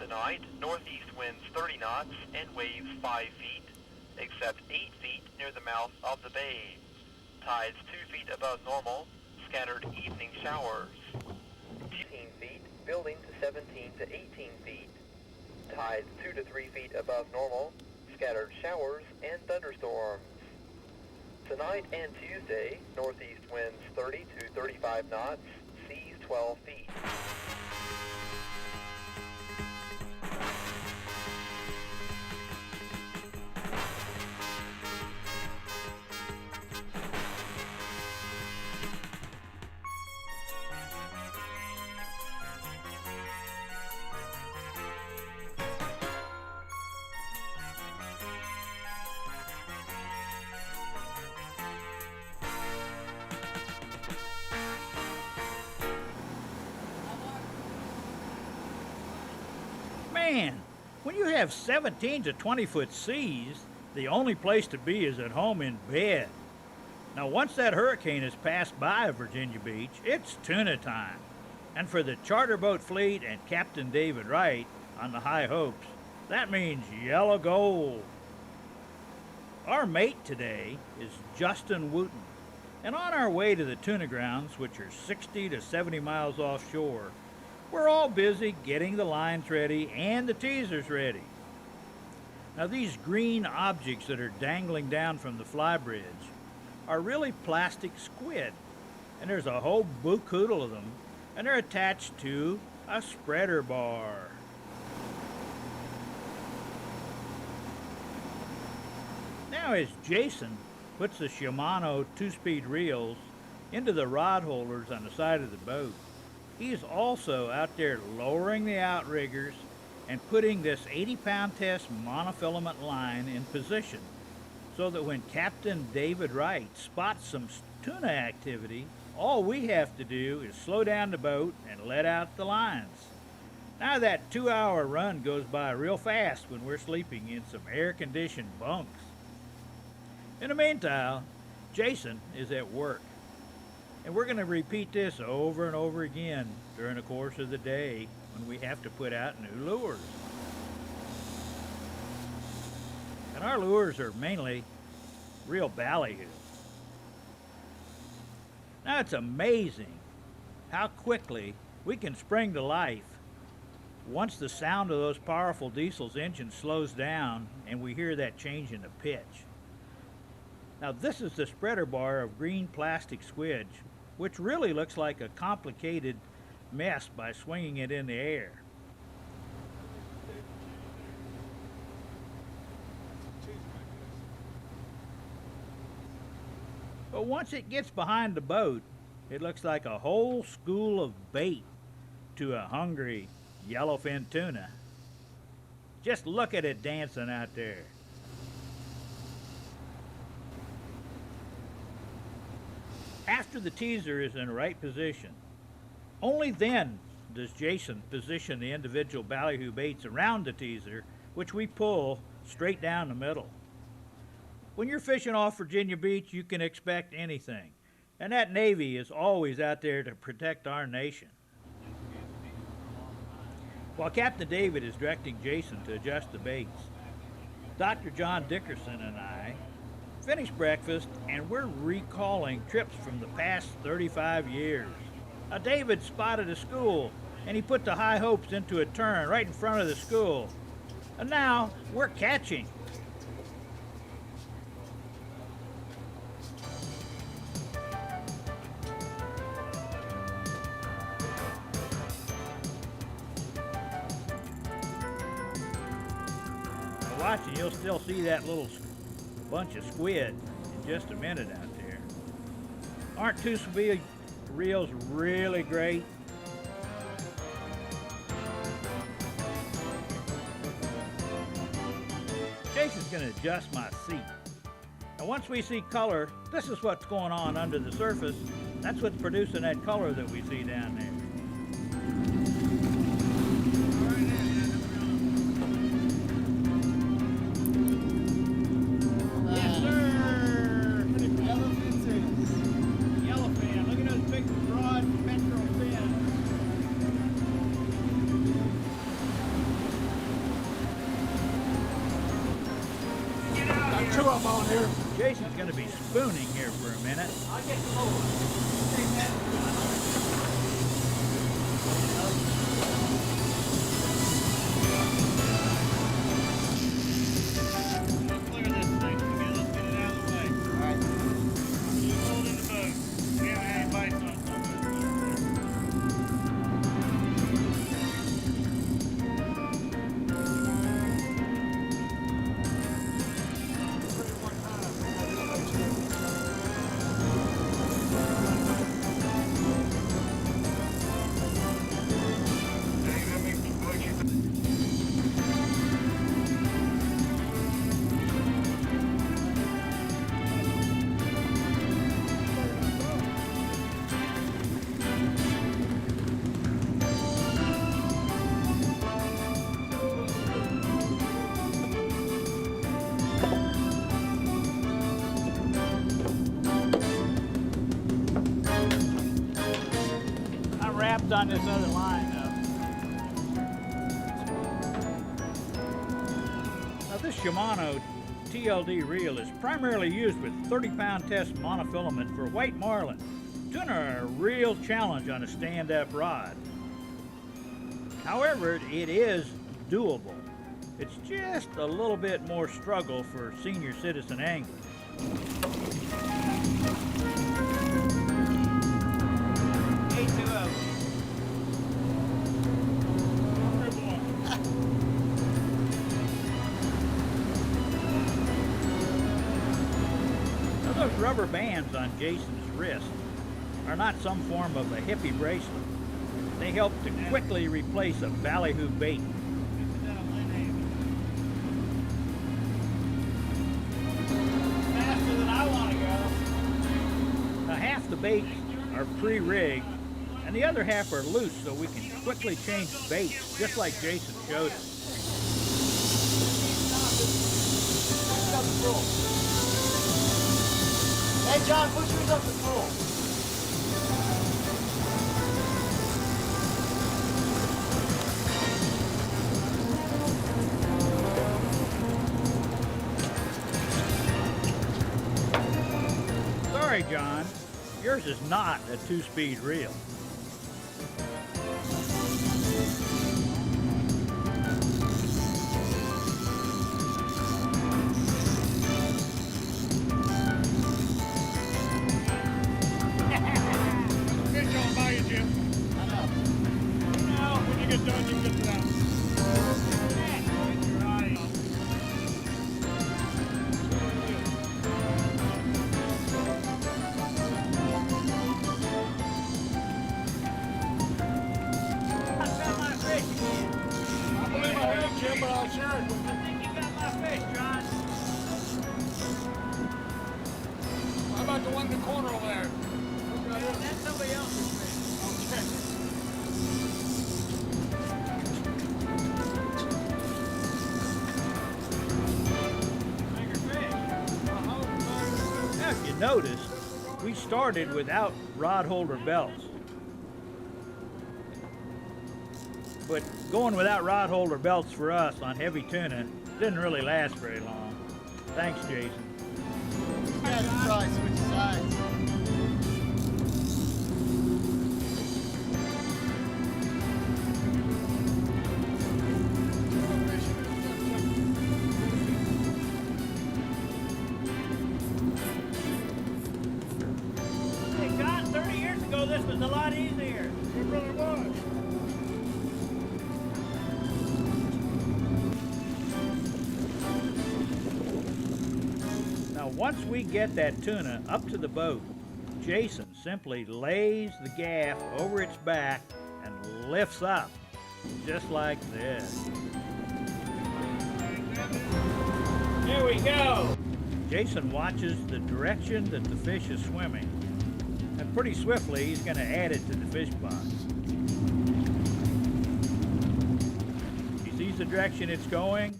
Tonight, northeast winds 30 knots and waves 5 feet, except 8 feet near the mouth of the bay. Tides 2 feet above normal, scattered evening showers. 15 feet, building to 17 to 18 feet. Tides 2 to 3 feet above normal, scattered showers and thunderstorms. Tonight and Tuesday, northeast winds 30 to 35 knots, seas 12 feet. Man, when you have 17 to 20 foot seas, the only place to be is at home in bed. Now, once that hurricane has passed by Virginia Beach, it's tuna time. And for the charter boat fleet and Captain David Wright on the High Hopes, that means yellow gold. Our mate today is Justin Wooten, and on our way to the tuna grounds, which are 60 to 70 miles offshore, we're all busy getting the lines ready and the teasers ready. Now, these green objects that are dangling down from the flybridge are really plastic squid, and there's a whole bookhoodle of them, and they're attached to a spreader bar. Now, as Jason puts the Shimano 2-speed reels into the rod holders on the side of the boat, he's also out there lowering the outriggers and putting this 80-pound test monofilament line in position so that when Captain David Wright spots some tuna activity, all we have to do is slow down the boat and let out the lines. Now that 2-hour run goes by real fast when we're sleeping in some air-conditioned bunks. In the meantime, Jason is at work. And we're going to repeat this over and over again during the course of the day when we have to put out new lures. And our lures are mainly real ballyhoo. Now, it's amazing how quickly we can spring to life once the sound of those powerful diesel's engine slows down and we hear that change in the pitch. Now, this is the spreader bar of green plastic squid, which really looks like a complicated mess by swinging it in the air. But once it gets behind the boat, it looks like a whole school of bait to a hungry yellowfin tuna. Just look at it dancing out there. After the teaser is in the right position, only then does Jason position the individual ballyhoo baits around the teaser, which we pull straight down the middle. When you're fishing off Virginia Beach, you can expect anything, and that Navy is always out there to protect our nation. While Captain David is directing Jason to adjust the baits, Dr. John Dickerson and I finished breakfast, and we're recalling trips from the past 35 years. Now, David spotted a school, and he put the High Hopes into a turn right in front of the school. And now we're catching. Now, watching, you'll still see that little bunch of squid in just a minute out there. Aren't 2-speed reels really great? Jason's going to adjust my seat. Now, once we see color, this is what's going on under the surface. That's what's producing that color that we see down there. to be spooning here for a minute. I'll get the lower one. Take that. Let's look at this thing. Okay, let's get it out of the way. All right. You hold in the boat. We haven't had any bites on I'm wrapped on this other line now. Now this Shimano TLD reel is primarily used with 30-pound test monofilament for white marlin. Tuna are a real challenge on a stand-up rod. However, it is doable. It's just a little bit more struggle for senior citizen anglers. Now those rubber bands on Jason's wrist are not some form of a hippie bracelet. They help to quickly replace a ballyhoo bait. faster than I want to go. Now half the baits are pre-rigged and the other half are loose so we can quickly change baits just like Jason showed us. Hey John, push yours up the pool. Sorry, John, yours is not a two-speed reel. Fish on by you, Jim. I know. Now, when you get done, you can get to that. I believe I have, Jim, but I'll share it with you. I think you got my fish, John. How about the one in the corner over there? That's somebody else's fish. Okay. Now, if you notice, we started without rod holder belts. But going without rod holder belts for us on heavy tuna didn't really last very long. Thanks, Jason. Yeah, try switch sides. Hey, John, 30 years ago, this was a lot easier. It really was. Now, once we get that tuna up to the boat, Jason simply lays the gaff over its back and lifts up, just like this. Here we go. Jason watches the direction that the fish is swimming, and pretty swiftly he's going to add it to the fish box. He sees the direction it's going,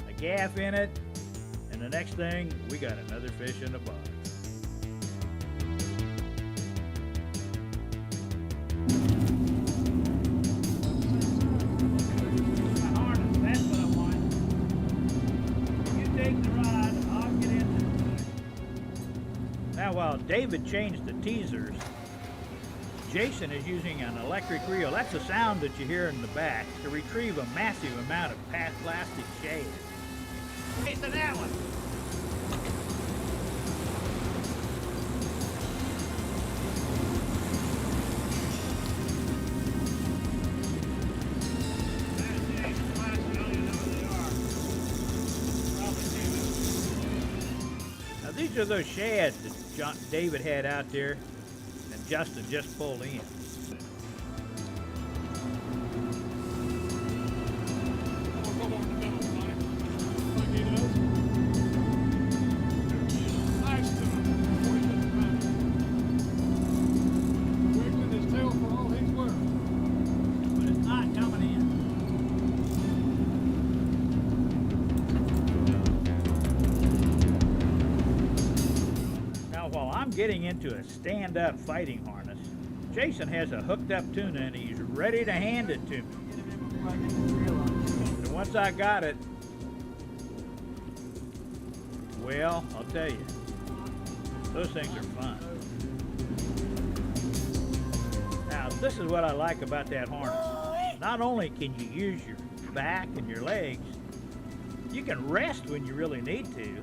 a gaff in it, and the next thing, we got another fish in the box. That's what I want. You take the rod, I'll get into it. Now while David changed the teasers, Jason is using an electric reel. That's the sound that you hear in the back to retrieve a massive amount of plastic shad. Jason, that one. Now these are those shads that David had out there and Justin just pulled in. Getting into a stand-up fighting harness, Jason has a hooked up tuna and he's ready to hand it to me. And once I got it, well, I'll tell you, those things are fun. Now, this is what I like about that harness. Not only can you use your back and your legs, you can rest when you really need to.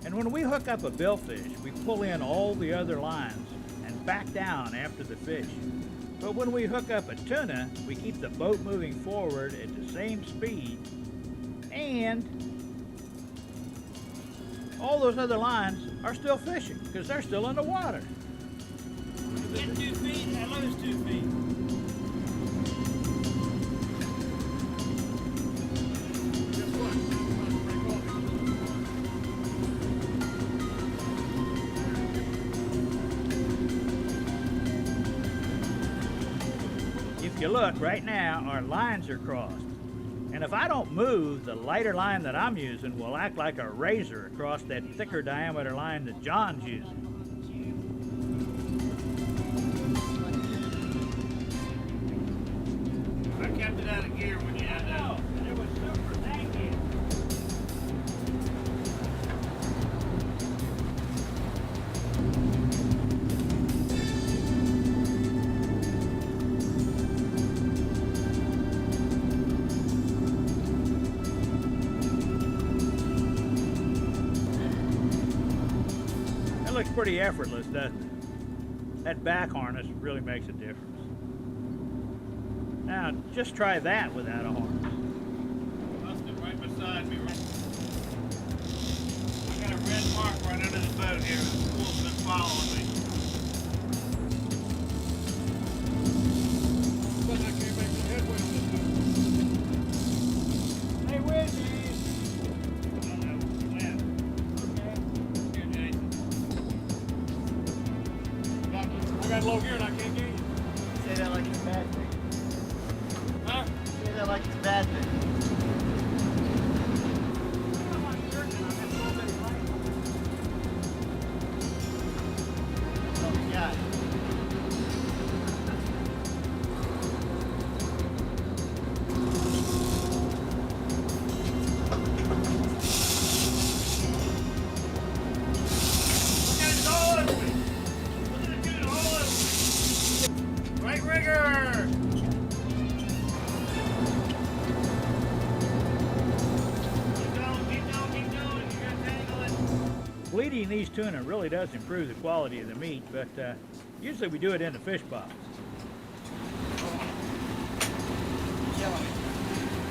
And when we hook up a billfish, we pull in all the other lines and back down after the fish. But when we hook up a tuna, we keep the boat moving forward at the same speed, and all those other lines are still fishing because they're still in the water. Get 2 feet and lose 2 feet. If you look right now, our lines are crossed. And if I don't move, the lighter line that I'm using will act like a razor across that thicker diameter line that John's using. I kept it out of gear when you had that. And it was super, thank you. That looks pretty effortless, doesn't it? That back harness really makes a difference. Now, just try that without a harness. Busted right beside me. I got a red mark right under the boat here. The school's been following me. But I can't make the headway on this boat. Hey, Whitney! I got low gear and I can't get you. Say that like it's a bad thing. Huh? Say that like it's a bad thing. Oh, yeah. Right rigger! Keep going, you're gonna tangle it. Bleeding these tuna really does improve the quality of the meat, but usually we do it in the fish box.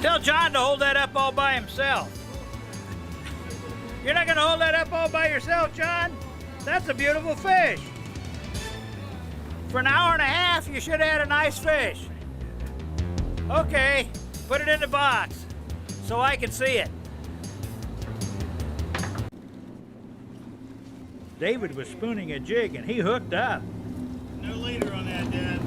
Tell John to hold that up all by himself. You're not gonna hold that up all by yourself, John? That's a beautiful fish. For an hour and a half, you should have had a nice fish. Okay, put it in the box so I can see it. David was spooning a jig and he hooked up. No leader on that, Dad.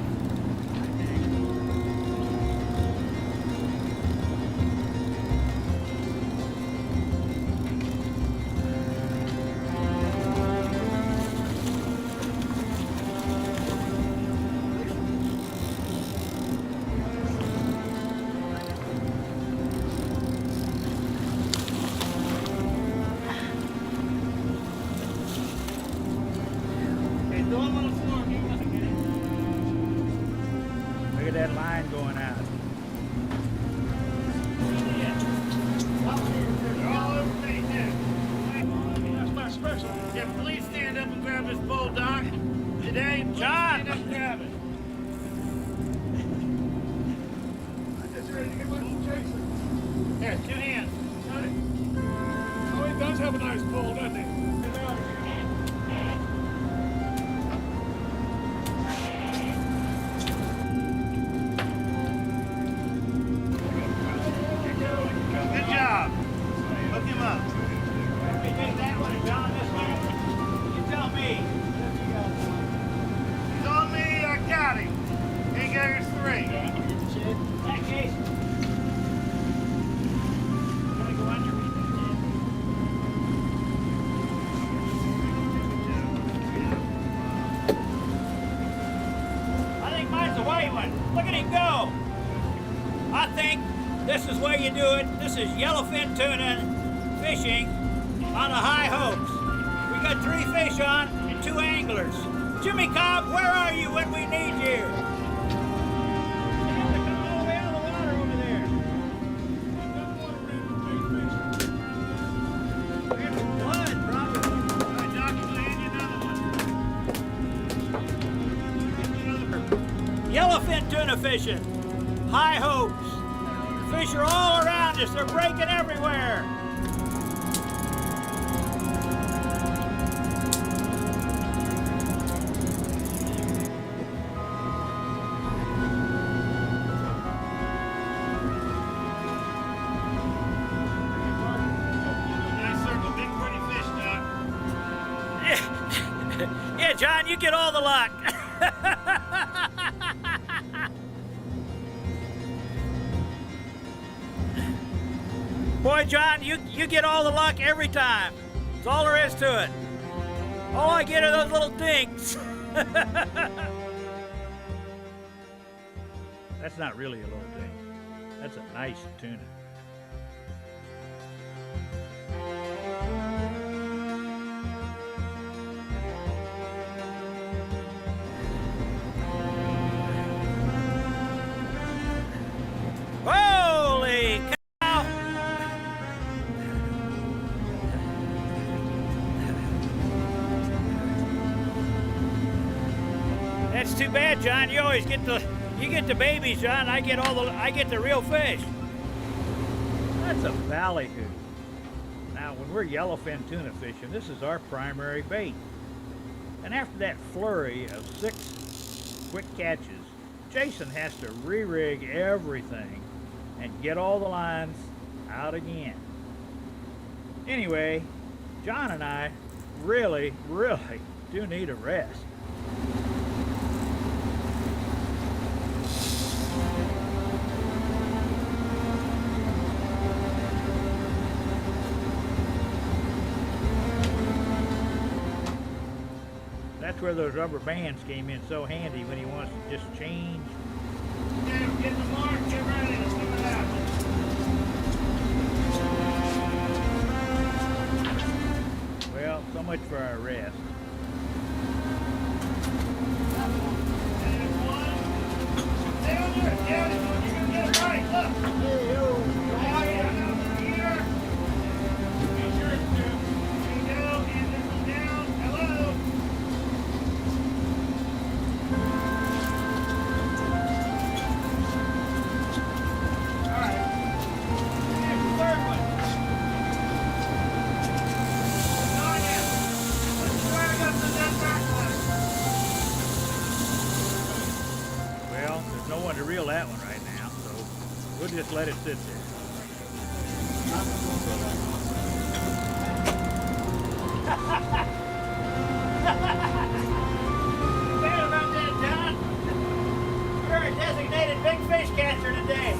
that line going out. They're all over me, too. That's my special. Yeah, please stand up and grab this bull, Doc. Today, please John! stand up and grab it. I'm just ready to get my little Jason. Here, 2 hands. Oh, he does have a nice pull, doesn't he? Good job. Hook him up. Let me take that one, John, this one. You tell me. He's on me, I got him. He goes 3. That case. Gotta go under me. I think mine's the white one. Look at him go. I think this is where you do it. This is yellowfin tuna fishing on the high hopes. We got 3 fish on and 2 anglers. Jimmy Cobb, where are you when we need you? They're coming all the way out of the water over there. There's some blood, probably. All right, Doc, I'm gonna hand you another one. Yellowfin tuna fishing. High hopes. Fish are all around us. They're breaking everywhere. Nice circle, big pretty fish, Doc. Yeah, John, you get all the luck. Boy, John, you get all the luck every time. That's all there is to it. All I get are those little dinks. That's not really a little dink. That's a nice tuna. Holy cow! That's too bad, John. You always get the babies, John. I get the real fish. That's a ballyhoo. Now, when we're yellowfin tuna fishing, this is our primary bait. And after that flurry of 6 quick catches, Jason has to re-rig everything and get all the lines out again. Anyway, John and I really do need a rest. That's where those rubber bands came in so handy when he wants to just change. Okay, we're getting the mark. Get ready. Let's do it out. Well, so much for our rest. There's one. Stay on there. Yeah, you're going to get it right. Look. Oh, yeah. Here. Be sure to. There you go. And this one down. Hello. All right. Here's the third one. Oh, yeah. Let's drag up to that back one. Well, there's no one to reel that one right now, so we'll just let it sit there. Bad about that, John. You're a designated big fish catcher today.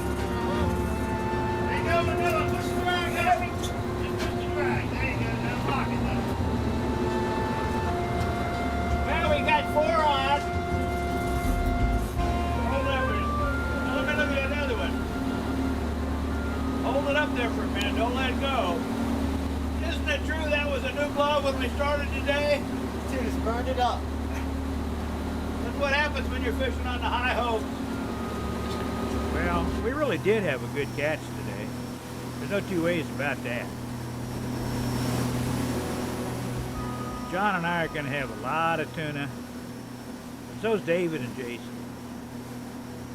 There you go, Manila. Push the drag, Abby. Just push the drag. There you go. Now lock it, though. Well, we got 4 on. Hold that one. Now let me look at another one. Hold it up there for a minute. Don't let it go. Isn't it true that was a new glove when we started today? Dude, it's burned it up. That's what happens when you're fishing on the high hopes. Well, we really did have a good catch today. There's no two ways about that. John and I are going to have a lot of tuna. And so's David and Jason.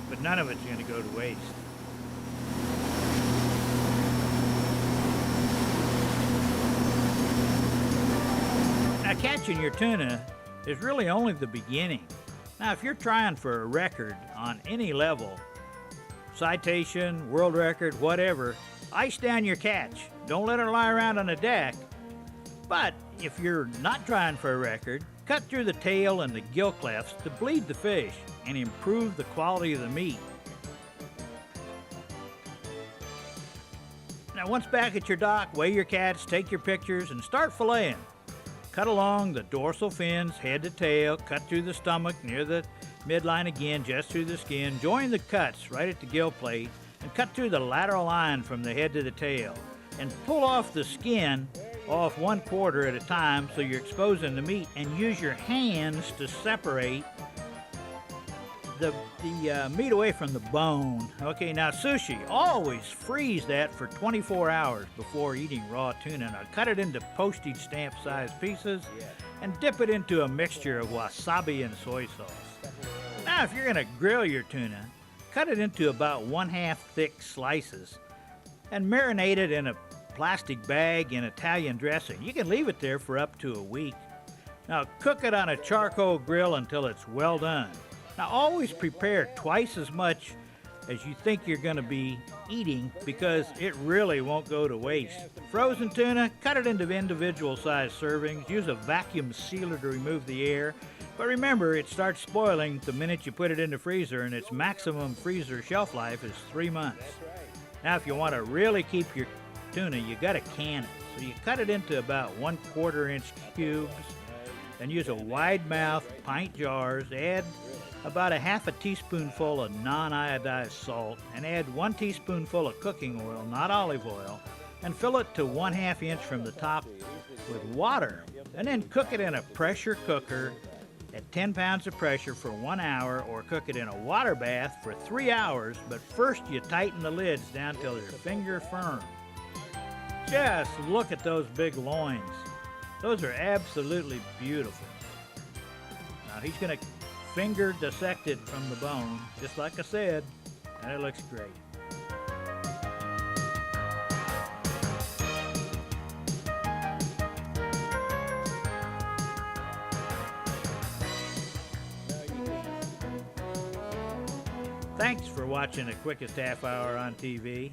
But none of it's going to go to waste. Now, catching your tuna is really only the beginning. Now, if you're trying for a record on any level, citation, world record, whatever, ice down your catch. Don't let her lie around on the deck. But if you're not trying for a record, cut through the tail and the gill clefts to bleed the fish and improve the quality of the meat. Now, once back at your dock, weigh your catch, take your pictures, and start filleting. Cut along the dorsal fins, head to tail, cut through the stomach near the midline again, just through the skin. Join the cuts right at the gill plate and cut through the lateral line from the head to the tail. And pull off the skin off 1/4 at a time so you're exposing the meat, and use your hands to separate the meat away from the bone. Okay, now sushi, always freeze that for 24 hours before eating raw tuna. Now cut it into postage stamp sized pieces and dip it into a mixture of wasabi and soy sauce. Now if you're gonna grill your tuna, cut it into about 1/2 thick slices and marinate it in a plastic bag in Italian dressing. You can leave it there for up to a week. Now cook it on a charcoal grill until it's well done. Now always prepare twice as much as you think you're going to be eating, because it really won't go to waste. Frozen tuna, cut it into individual sized servings. Use a vacuum sealer to remove the air. But remember, it starts spoiling the minute you put it in the freezer, and its maximum freezer shelf life is 3 months. Now if you want to really keep your tuna, you got to can it. So you cut it into about 1/4 inch cubes, and use a wide mouth pint jars. Add about a 1/2 teaspoonful of non-iodized salt, and add 1 teaspoonful of cooking oil, not olive oil, and fill it to 1/2 inch from the top with water. And then cook it in a pressure cooker at 10 pounds of pressure for 1 hour, or cook it in a water bath for 3 hours, but first you tighten the lids down till they're finger firm. Just look at those big loins. Those are absolutely beautiful. Now he's going to finger dissect it from the bone, just like I said, and it looks great. Thanks for watching the quickest half hour on TV.